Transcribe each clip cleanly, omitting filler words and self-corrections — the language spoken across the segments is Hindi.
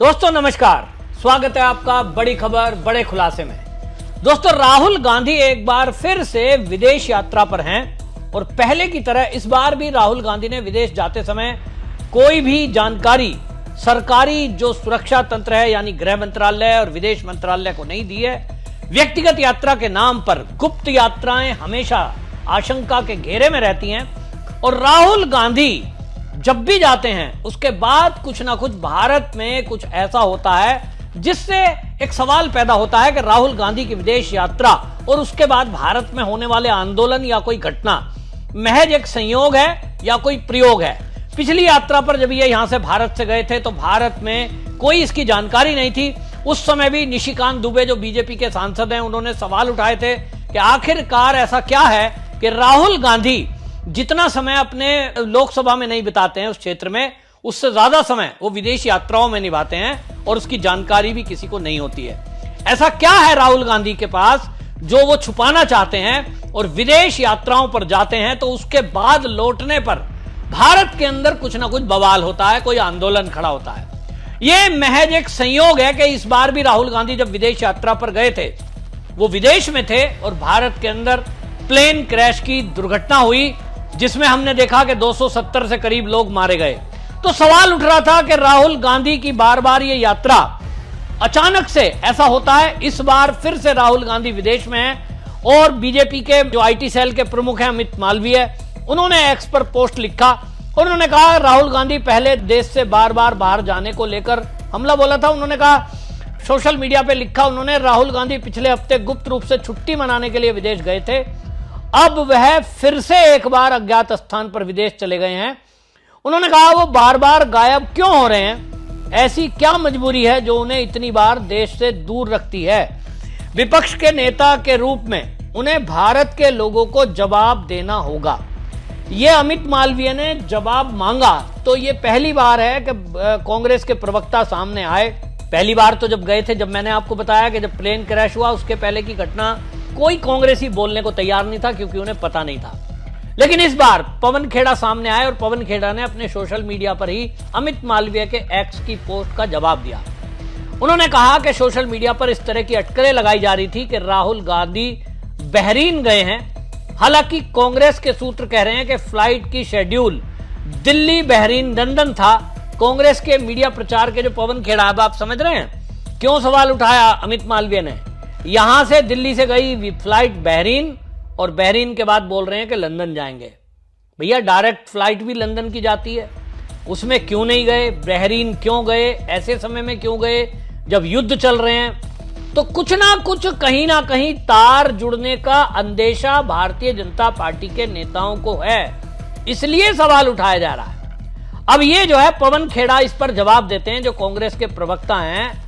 दोस्तों नमस्कार, स्वागत है आपका बड़ी खबर बड़े खुलासे में। दोस्तों राहुल गांधी एक बार फिर से विदेश यात्रा पर हैं और पहले की तरह इस बार भी राहुल गांधी ने विदेश जाते समय कोई भी जानकारी सरकारी जो सुरक्षा तंत्र है यानी गृह मंत्रालय और विदेश मंत्रालय को नहीं दी है। व्यक्तिगत यात्रा के नाम पर गुप्त यात्राएं हमेशा आशंका के घेरे में रहती हैं और राहुल गांधी जब भी जाते हैं उसके बाद कुछ ना कुछ भारत में कुछ ऐसा होता है जिससे एक सवाल पैदा होता है कि राहुल गांधी की विदेश यात्रा और उसके बाद भारत में होने वाले आंदोलन या कोई घटना महज एक संयोग है या कोई प्रयोग है। पिछली यात्रा पर जब ये यहां से भारत से गए थे तो भारत में कोई इसकी जानकारी नहीं थी। उस समय भी निशिकांत दुबे जो बीजेपी के सांसद हैं उन्होंने सवाल उठाए थे कि आखिरकार ऐसा क्या है कि राहुल गांधी जितना समय अपने लोकसभा में नहीं बिताते हैं उस क्षेत्र में, उससे ज्यादा समय वो विदेश यात्राओं में निभाते हैं और उसकी जानकारी भी किसी को नहीं होती है। ऐसा क्या है राहुल गांधी के पास जो वो छुपाना चाहते हैं और विदेश यात्राओं पर जाते हैं तो उसके बाद लौटने पर भारत के अंदर कुछ ना कुछ बवाल होता है, कोई आंदोलन खड़ा होता है। यह महज एक संयोग है कि इस बार भी राहुल गांधी जब विदेश यात्रा पर गए थे वो विदेश में थे और भारत के अंदर प्लेन क्रैश की दुर्घटना हुई जिसमें हमने देखा कि 270 से करीब लोग मारे गए। तो सवाल उठ रहा था कि राहुल गांधी की बार बार ये यात्रा अचानक से ऐसा होता है। इस बार फिर से राहुल गांधी विदेश में हैं और बीजेपी के जो आईटी सेल के प्रमुख हैं अमित मालवीय, उन्होंने एक्स पर पोस्ट लिखा और उन्होंने कहा राहुल गांधी पहले देश से बार बार बाहर जाने को लेकर हमला बोला था। उन्होंने कहा, सोशल मीडिया पे लिखा उन्होंने, राहुल गांधी पिछले हफ्ते गुप्त रूप से छुट्टी मनाने के लिए विदेश गए थे, अब वह फिर से एक बार अज्ञात स्थान पर विदेश चले गए हैं। उन्होंने कहा वो बार बार गायब क्यों हो रहे हैं, ऐसी क्या मजबूरी है जो उन्हें इतनी बार देश से दूर रखती है। विपक्ष के नेता के रूप में उन्हें भारत के लोगों को जवाब देना होगा। यह अमित मालवीय ने जवाब मांगा तो यह पहली बार है कि कांग्रेस के प्रवक्ता सामने आए। पहली बार तो जब गए थे, जब मैंने आपको बताया कि जब प्लेन क्रैश हुआ उसके पहले की घटना, कोई कांग्रेसी बोलने को तैयार नहीं था क्योंकि उन्हें पता नहीं था। लेकिन इस बार पवन खेड़ा सामने आए और पवन खेड़ा ने अपने सोशल मीडिया पर ही अमित मालवीय के एक्स की पोस्ट का जवाब दिया। उन्होंने कहा कि सोशल मीडिया पर इस तरह की अटकलें लगाई जा रही थी कि राहुल गांधी बहरीन गए हैं। हालांकि कांग्रेस के सूत्र कह रहे हैं कि फ्लाइट की शेड्यूल दिल्ली बहरीन लंदन था। कांग्रेस के मीडिया प्रचार के जो पवन खेड़ा, अब आप समझ रहे हैं क्यों सवाल उठाया अमित मालवीय ने। यहां से दिल्ली से गई फ्लाइट बहरीन और बहरीन के बाद बोल रहे हैं कि लंदन जाएंगे। भैया डायरेक्ट फ्लाइट भी लंदन की जाती है, उसमें क्यों नहीं गए? बहरीन क्यों गए? ऐसे समय में क्यों गए जब युद्ध चल रहे हैं? तो कुछ ना कुछ कहीं ना कहीं तार जुड़ने का अंदेशा भारतीय जनता पार्टी के नेताओं को है, इसलिए सवाल उठाया जा रहा है। अब ये जो है पवन खेड़ा इस पर जवाब देते हैं, जो कांग्रेस के प्रवक्ता हैं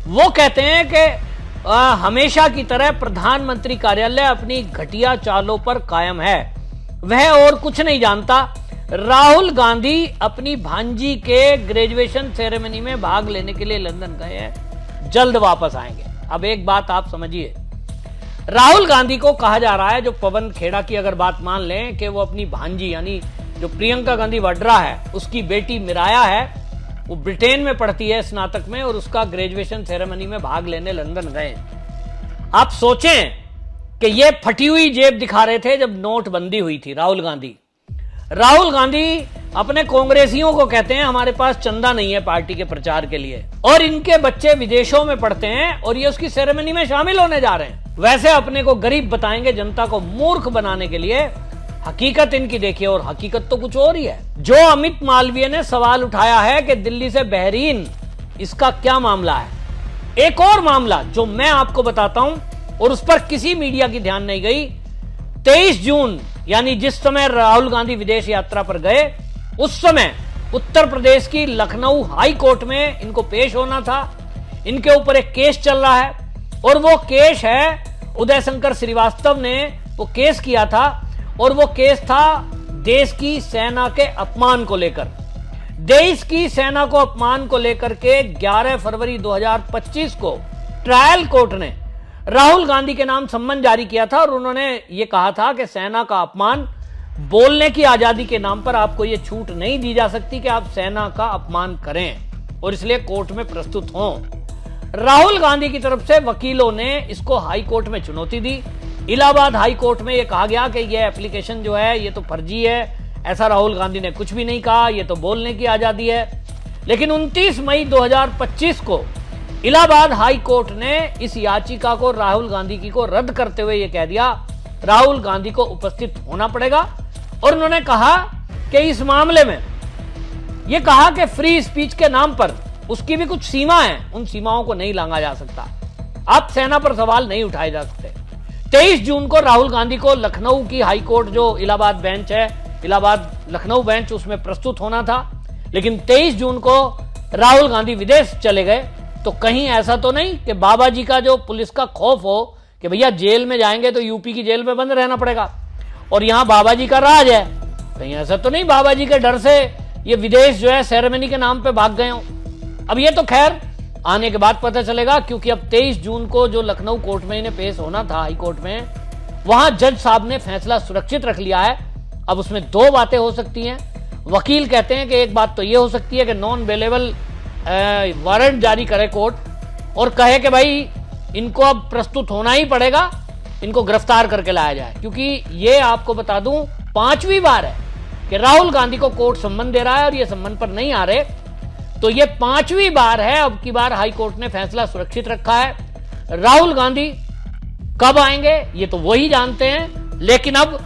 वो कहते हैं कि हमेशा की तरह प्रधानमंत्री कार्यालय अपनी घटिया चालों पर कायम है, वह और कुछ नहीं जानता। राहुल गांधी अपनी भांजी के ग्रेजुएशन सेरेमनी में भाग लेने के लिए लंदन गए हैं, जल्द वापस आएंगे। अब एक बात आप समझिए, राहुल गांधी को कहा जा रहा है, जो पवन खेड़ा की अगर बात मान लें कि वो अपनी भांजी यानी जो प्रियंका गांधी वाड्रा है उसकी बेटी मिराया है, वो ब्रिटेन में पढ़ती है स्नातक में और उसका ग्रेजुएशन सेरेमनी में भाग लेने लंदन गए। आप सोचें कि ये फटी हुई जेब दिखा रहे थे जब नोटबंदी हुई थी। राहुल गांधी अपने कांग्रेसियों को कहते हैं हमारे पास चंदा नहीं है पार्टी के प्रचार के लिए, और इनके बच्चे विदेशों में पढ़ते हैं और ये उसकी सेरेमनी में शामिल होने जा रहे हैं। वैसे अपने को गरीब बताएंगे जनता को मूर्ख बनाने के लिए। हकीकत इनकी देखिए और हकीकत तो कुछ और ही है। जो अमित मालवीय ने सवाल उठाया है कि दिल्ली से बहरीन, इसका क्या मामला है? एक और मामला जो मैं आपको बताता हूं और उस पर किसी मीडिया की ध्यान नहीं गई। 23 जून यानी जिस समय राहुल गांधी विदेश यात्रा पर गए उस समय उत्तर प्रदेश की लखनऊ हाई कोर्ट में इनको पेश होना था। इनके ऊपर एक केस चल रहा है और वो केस है, उदय शंकर श्रीवास्तव ने वो केस किया था और वो केस था देश की सेना के अपमान को लेकर। देश की सेना को अपमान को लेकर के 11 फरवरी 2025 को ट्रायल कोर्ट ने राहुल गांधी के नाम सम्मन जारी किया था और उन्होंने ये कहा था कि सेना का अपमान, बोलने की आजादी के नाम पर आपको ये छूट नहीं दी जा सकती कि आप सेना का अपमान करें। और इसलिए कोर्ट में प्रस्तुत हों। राहुल गांधी की तरफ से वकीलों ने इसको हाई कोर्ट में चुनौती दी। इलाहाबाद हाई कोर्ट में यह कहा गया कि यह एप्लीकेशन जो है ये तो फर्जी है, ऐसा राहुल गांधी ने कुछ भी नहीं कहा, ये तो बोलने की आजादी है। लेकिन 29 मई 2025 को इलाहाबाद हाई कोर्ट ने इस याचिका को राहुल गांधी की को रद्द करते हुए यह कह दिया राहुल गांधी को उपस्थित होना पड़ेगा। और उन्होंने कहा कि इस मामले में यह कहा कि फ्री स्पीच के नाम पर उसकी भी कुछ सीमा है, उन सीमाओं को नहीं लांघा जा सकता। अब सेना पर सवाल नहीं उठाए जा सकते। 23 जून को राहुल गांधी को लखनऊ की हाई कोर्ट जो इलाहाबाद बेंच है, इलाहाबाद लखनऊ बेंच, उसमें प्रस्तुत होना था। लेकिन 23 जून को राहुल गांधी विदेश चले गए। तो कहीं ऐसा तो नहीं कि बाबा जी का जो पुलिस का खौफ हो कि भैया जेल में जाएंगे तो यूपी की जेल में बंद रहना पड़ेगा और यहां बाबा जी का राज है, कहीं ऐसा तो नहीं बाबा जी के डर से ये विदेश जो है सेरेमनी के नाम पे भाग गए हो। अब ये तो खैर आने के बाद पता चलेगा, क्योंकि अब 23 जून को जो लखनऊ कोर्ट में इन्हें पेश होना था हाई कोर्ट में, वहां जज साहब ने फैसला सुरक्षित रख लिया है। अब उसमें दो बातें हो सकती हैं। वकील कहते हैं कि एक बात तो यह हो सकती है कि नॉन बेलेबल वारंट जारी करे कोर्ट और कहे कि भाई इनको अब प्रस्तुत होना ही पड़ेगा, इनको गिरफ्तार करके लाया जाए। क्योंकि ये आपको बता दूं 5वीं बार है कि राहुल गांधी को कोर्ट सम्मन दे रहा है और ये सम्मन पर नहीं आ रहे। तो ये 5वीं बार है। अब की बार हाई कोर्ट ने फैसला सुरक्षित रखा है। राहुल गांधी कब आएंगे ये तो वही जानते हैं। लेकिन अब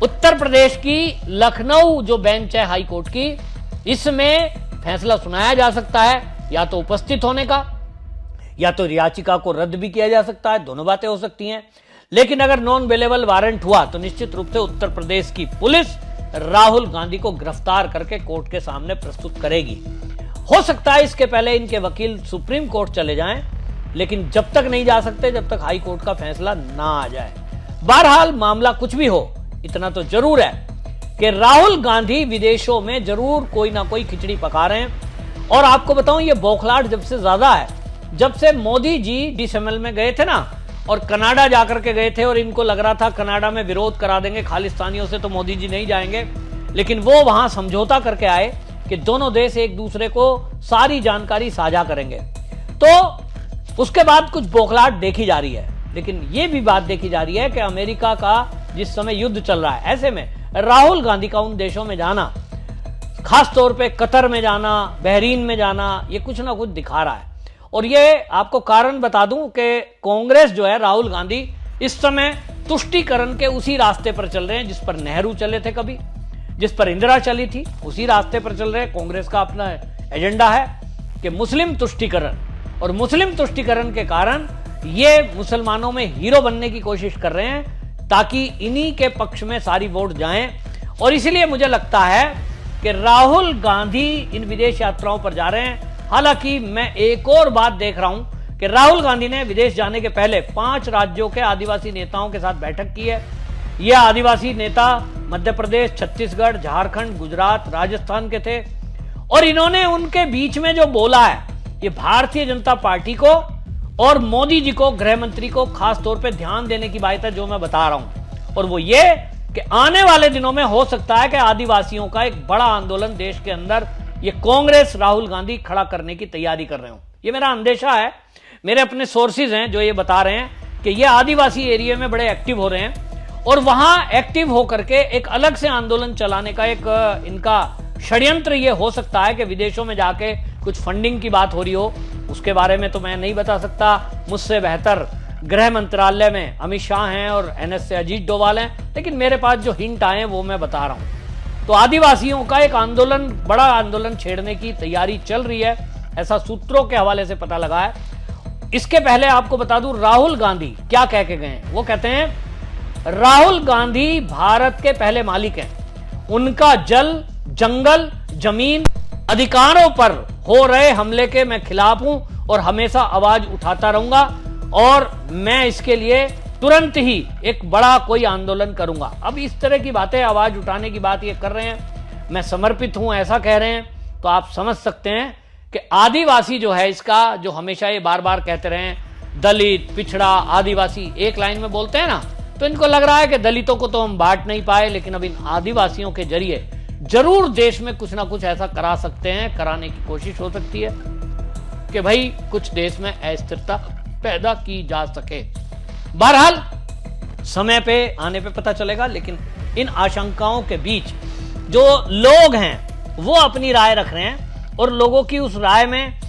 उत्तर प्रदेश की लखनऊ जो बेंच है हाई कोर्ट की, इसमें फैसला सुनाया जा सकता है, या तो उपस्थित होने का या तो याचिका को रद्द भी किया जा सकता है। दोनों बातें हो सकती हैं। लेकिन अगर नॉन बेलेबल वारंट हुआ तो निश्चित रूप से उत्तर प्रदेश की पुलिस राहुल गांधी को गिरफ्तार करके कोर्ट के सामने प्रस्तुत करेगी। हो सकता है इसके पहले इनके वकील सुप्रीम कोर्ट चले जाएं, लेकिन जब तक नहीं जा सकते जब तक हाई कोर्ट का फैसला ना आ जाए। बहरहाल मामला कुछ भी हो, इतना तो जरूर है कि राहुल गांधी विदेशों में जरूर कोई ना कोई खिचड़ी पका रहे हैं। और आपको बताऊं ये बौखलाहट जब से ज्यादा है, जब से मोदी जी DSML में गए थे ना और कनाडा जाकर के गए थे और इनको लग रहा था कनाडा में विरोध करा देंगे खालिस्तानियों से तो मोदी जी नहीं जाएंगे, लेकिन वो वहां समझौता करके आए कि दोनों देश एक दूसरे को सारी जानकारी साझा करेंगे। तो उसके बाद कुछ बौखलाहट देखी जा रही है। लेकिन ये भी बात देखी जा रही है कि अमेरिका का जिस समय युद्ध चल रहा है, ऐसे में राहुल गांधी का उन देशों में जाना, खास तौर पे कतर में जाना, बहरीन में जाना, ये कुछ ना कुछ दिखा रहा है। और ये आपको कारण बता दूं कि कांग्रेस जो है, राहुल गांधी इस समय तुष्टीकरण के उसी रास्ते पर चल रहे हैं जिस पर नेहरू चले थे कभी, जिस पर इंदिरा चली थी, उसी रास्ते पर चल रहे हैं। कांग्रेस का अपना एजेंडा है कि मुस्लिम तुष्टीकरण, और मुस्लिम तुष्टीकरण के कारण ये मुसलमानों में हीरो बनने की कोशिश कर रहे हैं ताकि इन्हीं के पक्ष में सारी वोट जाएं। और इसीलिए मुझे लगता है कि राहुल गांधी इन विदेश यात्राओं पर जा रहे हैं। हालांकि मैं एक और बात देख रहा हूं कि राहुल गांधी ने विदेश जाने के पहले 5 राज्यों के आदिवासी नेताओं के साथ बैठक की है। यह आदिवासी नेता मध्य प्रदेश, छत्तीसगढ़, झारखंड, गुजरात, राजस्थान के थे। और इन्होंने उनके बीच में जो बोला है, ये भारतीय जनता पार्टी को और मोदी जी को, गृह मंत्री को खास तौर पे ध्यान देने की बात है जो मैं बता रहा हूं। और वो ये कि आने वाले दिनों में हो सकता है कि आदिवासियों का एक बड़ा आंदोलन देश के अंदर ये कांग्रेस, राहुल गांधी खड़ा करने की तैयारी कर रहे हो। ये मेरा अंदेशा है, मेरे अपने सोर्सेज हैं जो ये बता रहे हैं कि ये आदिवासी एरिया में बड़े एक्टिव हो रहे हैं और वहां एक्टिव होकर के एक अलग से आंदोलन चलाने का एक इनका षड्यंत्र ये हो सकता है कि विदेशों में जाके कुछ फंडिंग की बात हो रही हो। उसके बारे में तो मैं नहीं बता सकता, मुझसे बेहतर गृह मंत्रालय में अमित शाह हैं और NS से अजीत डोवाल हैं, लेकिन मेरे पास जो हिंट आए हैं वो मैं बता रहा हूं। तो आदिवासियों का एक आंदोलन, बड़ा आंदोलन छेड़ने की तैयारी चल रही है, ऐसा सूत्रों के हवाले से पता लगा है। इसके पहले आपको बता दूं राहुल गांधी क्या कह के गए हैं। वो कहते हैं राहुल गांधी भारत के पहले मालिक हैं, उनका जल, जंगल, जमीन, अधिकारों पर हो रहे हमले के मैं खिलाफ हूं और हमेशा आवाज उठाता रहूंगा और मैं इसके लिए तुरंत ही एक बड़ा कोई आंदोलन करूंगा। अब इस तरह की बातें, आवाज उठाने की बात ये कर रहे हैं, मैं समर्पित हूं ऐसा कह रहे हैं, तो आप समझ सकते हैं कि आदिवासी जो है, इसका जो हमेशा ये बार बार कहते रहे हैं दलित, पिछड़ा, आदिवासी एक लाइन में बोलते हैं ना, तो इनको लग रहा है कि दलितों को तो हम बांट नहीं पाए, लेकिन अब इन आदिवासियों के जरिए जरूर देश में कुछ ना कुछ ऐसा करा सकते हैं, कराने की कोशिश हो सकती है। कि भाई कुछ देश में अस्थिरता पैदा की जा सके। बहरहाल समय पे आने पे पता चलेगा, लेकिन इन आशंकाओं के बीच जो लोग हैं वो अपनी राय रख रहे हैं, और लोगों की उस राय में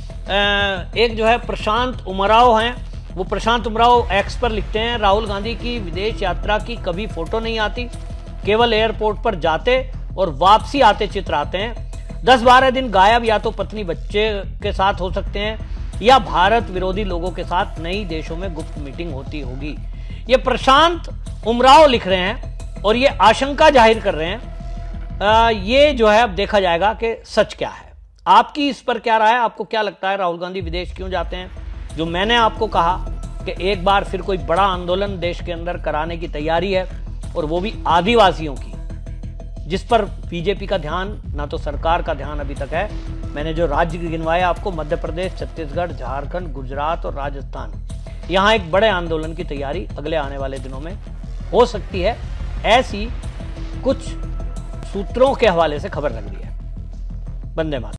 एक जो है प्रशांत उमराव हैं, वो प्रशांत उमराव एक्स पर लिखते हैं, राहुल गांधी की विदेश यात्रा की कभी फोटो नहीं आती, केवल एयरपोर्ट पर जाते और वापसी आते चित्र आते हैं। 10-12 दिन गायब, या तो पत्नी बच्चे के साथ हो सकते हैं या भारत विरोधी लोगों के साथ नई देशों में गुप्त मीटिंग होती होगी। ये प्रशांत उमराव लिख रहे हैं और ये आशंका जाहिर कर रहे हैं। ये जो है अब देखा जाएगा कि सच क्या है। आपकी इस पर क्या राय है? आपको क्या लगता है राहुल गांधी विदेश क्यों जाते हैं? जो मैंने आपको कहा कि एक बार फिर कोई बड़ा आंदोलन देश के अंदर कराने की तैयारी है, और वो भी आदिवासियों की, जिस पर बीजेपी का ध्यान, ना तो सरकार का ध्यान अभी तक है। मैंने जो राज्य गिनवाए आपको, मध्य प्रदेश, छत्तीसगढ़, झारखंड, गुजरात और राजस्थान, यहां एक बड़े आंदोलन की तैयारी अगले आने वाले दिनों में हो सकती है। ऐसी कुछ सूत्रों के हवाले से खबर लग रही है। वंदे मातरम।